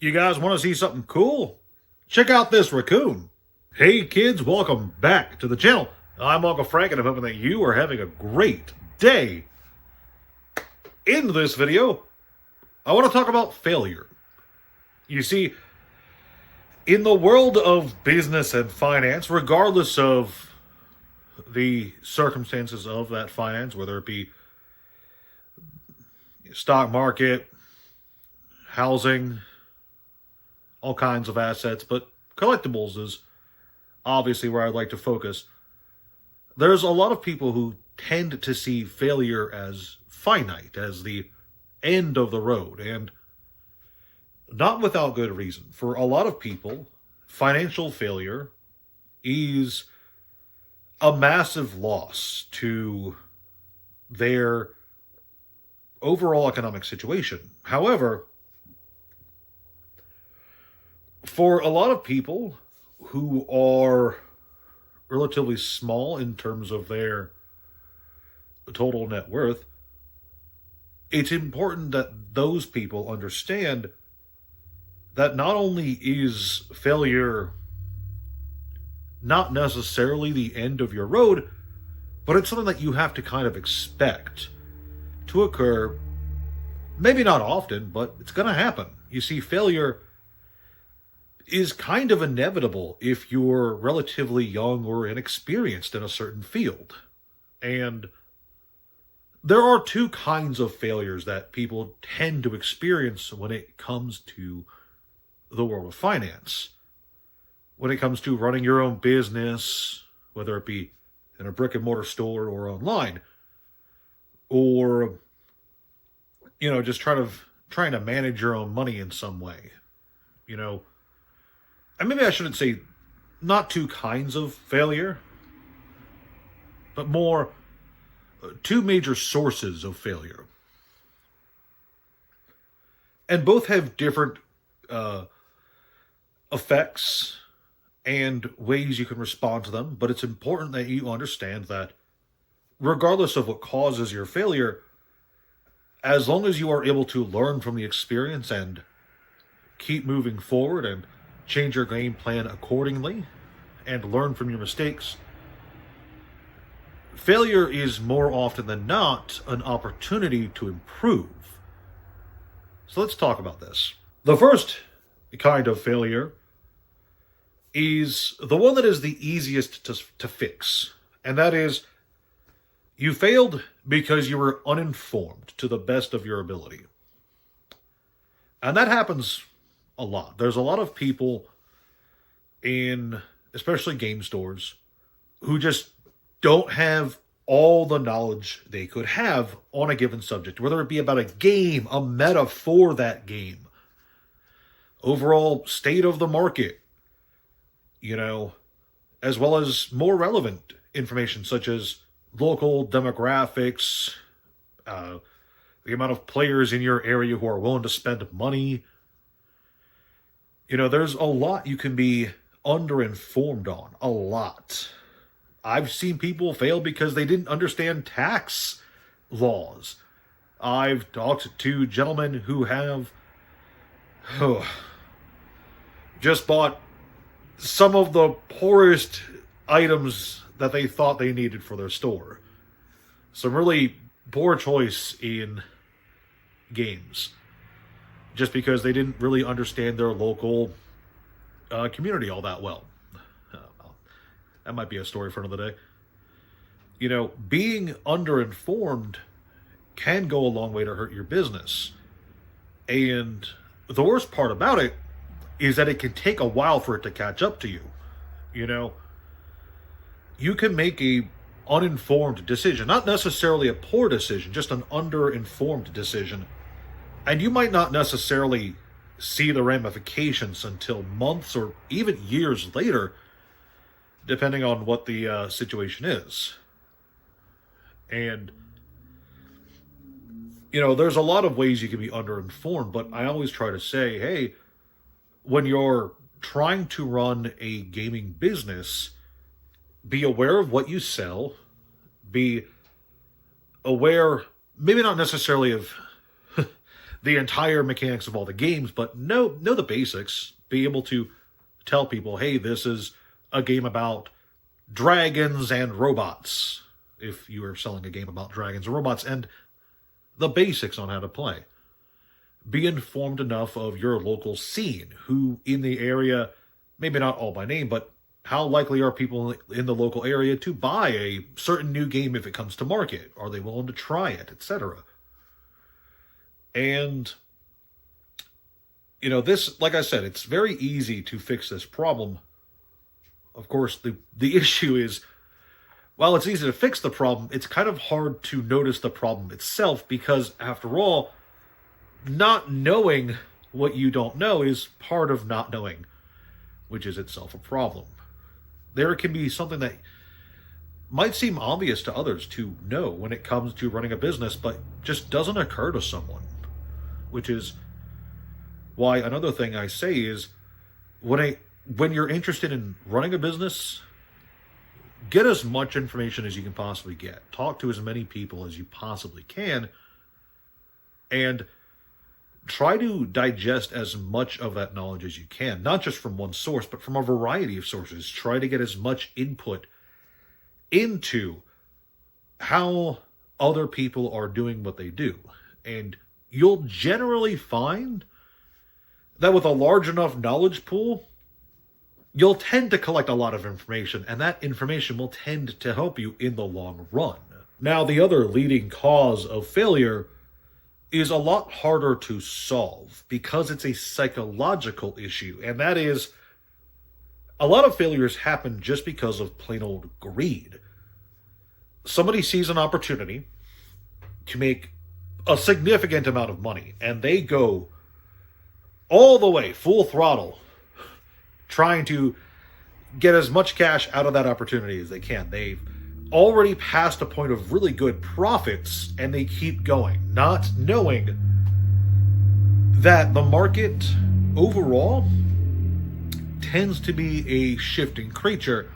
You guys want to see something cool? Check out this raccoon. Hey kids, welcome back to the channel. I'm Uncle Frank and I'm hoping that you are having a great day. In this video, I want to talk about failure. You see, in the world of business and finance, regardless of the circumstances of that finance, whether it be stock market, housing, all kinds of assets, but collectibles is obviously where I'd like to focus. There's a lot of people who tend to see failure as finite, as the end of the road, and not without good reason. For a lot of people, financial failure is a massive loss to their overall economic situation. However, for a lot of people who are relatively small in terms of their total net worth, it's important that those people understand that not only is failure not necessarily the end of your road, but it's something that you have to kind of expect to occur. Maybe not often, but it's going to happen. You see, failure is kind of inevitable if you're relatively young or inexperienced in a certain field. And there are two kinds of failures that people tend to experience when it comes to the world of finance. When it comes to running your own business, whether it be in a brick and mortar store or online, or, just trying to manage your own money in some way, and maybe I shouldn't say not two kinds of failure, but more two major sources of failure. And both have different effects and ways you can respond to them, but it's important that you understand that regardless of what causes your failure, as long as you are able to learn from the experience and keep moving forward and change your game plan accordingly and learn from your mistakes, failure is more often than not an opportunity to improve. So let's talk about this. The first kind of failure is the one that is the easiest to fix, and that is you failed because you were uninformed to the best of your ability. And that happens a lot. There's a lot of people in, especially game stores, who just don't have all the knowledge they could have on a given subject, whether it be about a game, a meta for that game, overall state of the market, as well as more relevant information such as local demographics, the amount of players in your area who are willing to spend money. There's a lot you can be underinformed on. A lot. I've seen people fail because they didn't understand tax laws. I've talked to gentlemen who have just bought some of the poorest items that they thought they needed for their store. Some really poor choice in games, just because they didn't really understand their local community all that well. That might be a story for another day. Being underinformed can go a long way to hurt your business. And the worst part about it is that it can take a while for it to catch up to you. You can make a uninformed decision, not necessarily a poor decision, just an underinformed decision. And you might not necessarily see the ramifications until months or even years later, depending on what the situation is. And, there's a lot of ways you can be underinformed, but I always try to say, hey, when you're trying to run a gaming business, be aware of what you sell, be aware, maybe not necessarily of the entire mechanics of all the games, but know the basics. Be able to tell people, hey, this is a game about dragons and robots, if you are selling a game about dragons and robots, and the basics on how to play. Be informed enough of your local scene, who in the area, maybe not all by name, but how likely are people in the local area to buy a certain new game if it comes to market? Are they willing to try it, etc.? And, this, like I said, it's very easy to fix this problem. Of course, the issue is, while it's easy to fix the problem, it's kind of hard to notice the problem itself, because, after all, not knowing what you don't know is part of not knowing, which is itself a problem. There can be something that might seem obvious to others to know when it comes to running a business, but just doesn't occur to someone. Which is why another thing I say is, when you're interested in running a business, get as much information as you can possibly get. Talk to as many people as you possibly can, and try to digest as much of that knowledge as you can, not just from one source, but from a variety of sources. Try to get as much input into how other people are doing what they do. And you'll generally find that with a large enough knowledge pool, you'll tend to collect a lot of information, and that information will tend to help you in the long run. Now, the other leading cause of failure is a lot harder to solve because it's a psychological issue, and that is, a lot of failures happen just because of plain old greed. Somebody sees an opportunity to make a significant amount of money, and they go all the way, full throttle, trying to get as much cash out of that opportunity as they can. They've already passed a point of really good profits, and they keep going, not knowing that the market overall tends to be a shifting creature.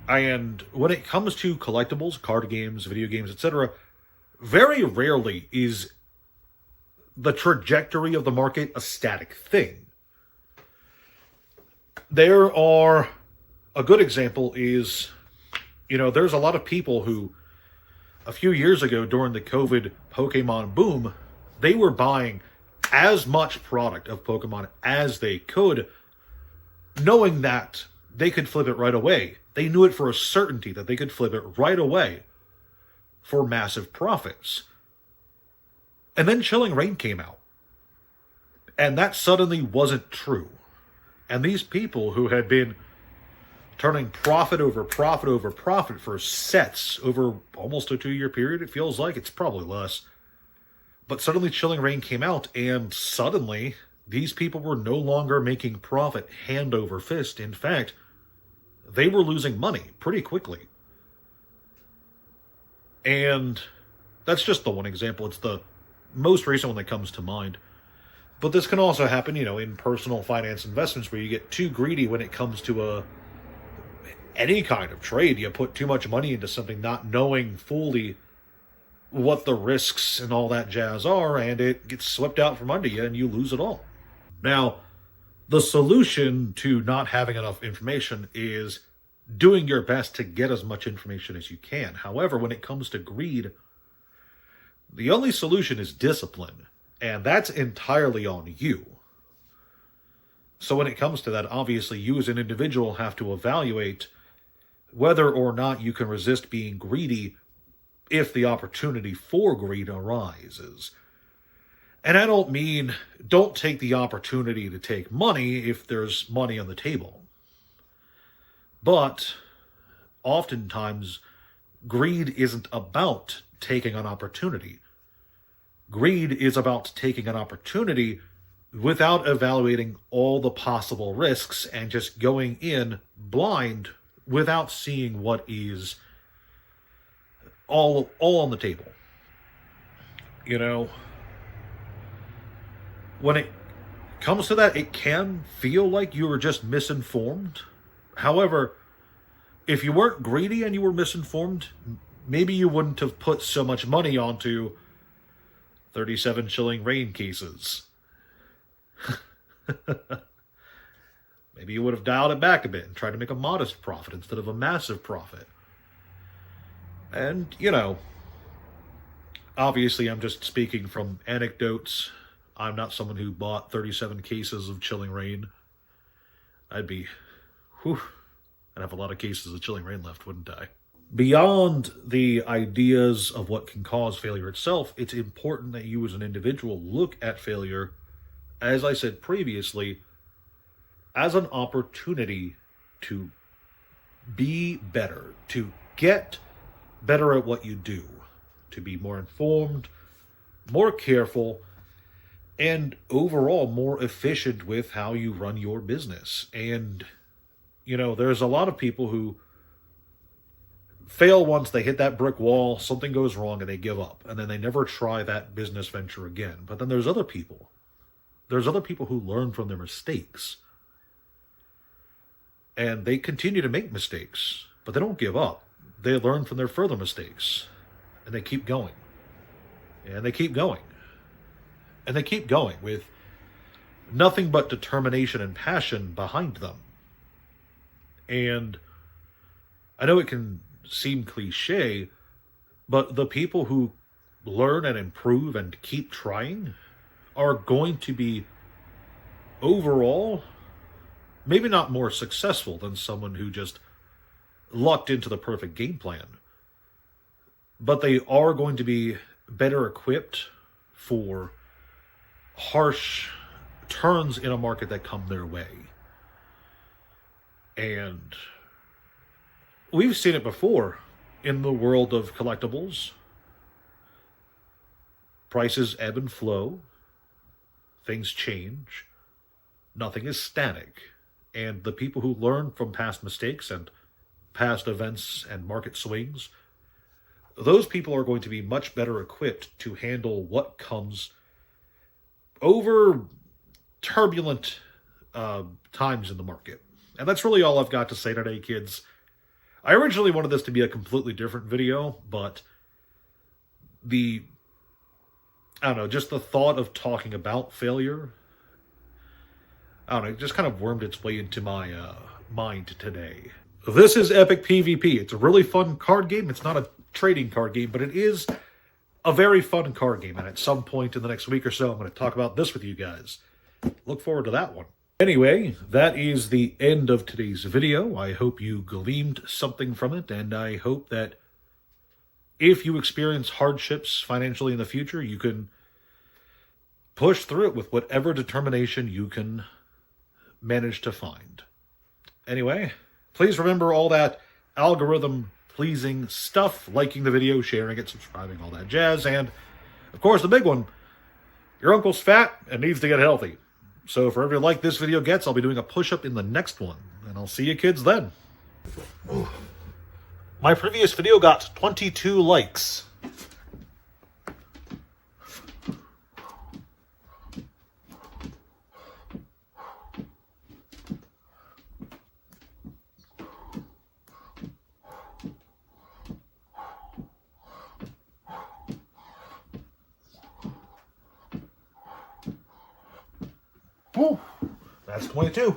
And when it comes to collectibles, card games, video games, etc., very rarely is the trajectory of the market a static thing. A good example is, there's a lot of people who, a few years ago during the COVID Pokemon boom, they were buying as much product of Pokemon as they could, knowing that they could flip it right away. They knew it for a certainty that they could flip it right away for massive profits. And then Chilling Reign came out, and that suddenly wasn't true. And these people who had been turning profit over profit over profit for sets over almost a 2-year period, it feels like, it's probably less. But suddenly Chilling Reign came out, and suddenly these people were no longer making profit hand over fist. In fact, they were losing money pretty quickly. And that's just the one example. It's the most recent one that comes to mind. But this can also happen, in personal finance investments, where you get too greedy when it comes to any kind of trade. You put too much money into something not knowing fully what the risks and all that jazz are, and it gets swept out from under you and you lose it all. Now, the solution to not having enough information is doing your best to get as much information as you can. However, when it comes to greed, the only solution is discipline, and that's entirely on you. So when it comes to that, obviously you as an individual have to evaluate whether or not you can resist being greedy if the opportunity for greed arises. And I don't mean don't take the opportunity to take money if there's money on the table. But oftentimes, greed isn't about taking an opportunity. Greed is about taking an opportunity without evaluating all the possible risks and just going in blind without seeing what is all on the table. When it comes to that, it can feel like you were just misinformed. However, if you weren't greedy and you were misinformed, maybe you wouldn't have put so much money onto 37 chilling rain cases. Maybe you would have dialed it back a bit and tried to make a modest profit instead of a massive profit. And, obviously I'm just speaking from anecdotes. I'm not someone who bought 37 cases of chilling rain. I'd have a lot of cases of chilling rain left, wouldn't I? Beyond the ideas of what can cause failure itself, it's important that you as an individual look at failure, as I said previously, as an opportunity to be better, to get better at what you do, to be more informed, more careful, and overall more efficient with how you run your business. And, there's a lot of people who fail once, they hit that brick wall, something goes wrong, and they give up. And then they never try that business venture again. But then there's other people. There's other people who learn from their mistakes. And they continue to make mistakes, but they don't give up. They learn from their further mistakes. And they keep going. And they keep going. And they keep going with nothing but determination and passion behind them. And I know it can seem cliche, but the people who learn and improve and keep trying are going to be overall maybe not more successful than someone who just lucked into the perfect game plan, but they are going to be better equipped for harsh turns in a market that come their way. And we've seen it before in the world of collectibles. Prices ebb and flow. Things change. Nothing is static. And the people who learn from past mistakes and past events and market swings, those people are going to be much better equipped to handle what comes over turbulent times in the market. And that's really all I've got to say today, kids. I originally wanted this to be a completely different video, but just the thought of talking about failure, it just kind of wormed its way into my mind today. This is Epic PvP. It's a really fun card game. It's not a trading card game, but it is a very fun card game. And at some point in the next week or so, I'm going to talk about this with you guys. Look forward to that one. Anyway, that is the end of today's video. I hope you gleaned something from it, and I hope that if you experience hardships financially in the future, you can push through it with whatever determination you can manage to find. Anyway, please remember all that algorithm-pleasing stuff, liking the video, sharing it, subscribing, all that jazz, and, of course, the big one, your uncle's fat and needs to get healthy. So for every like this video gets, I'll be doing a push-up in the next one. And I'll see you kids then. My previous video got 22 likes. Woo, that's 22.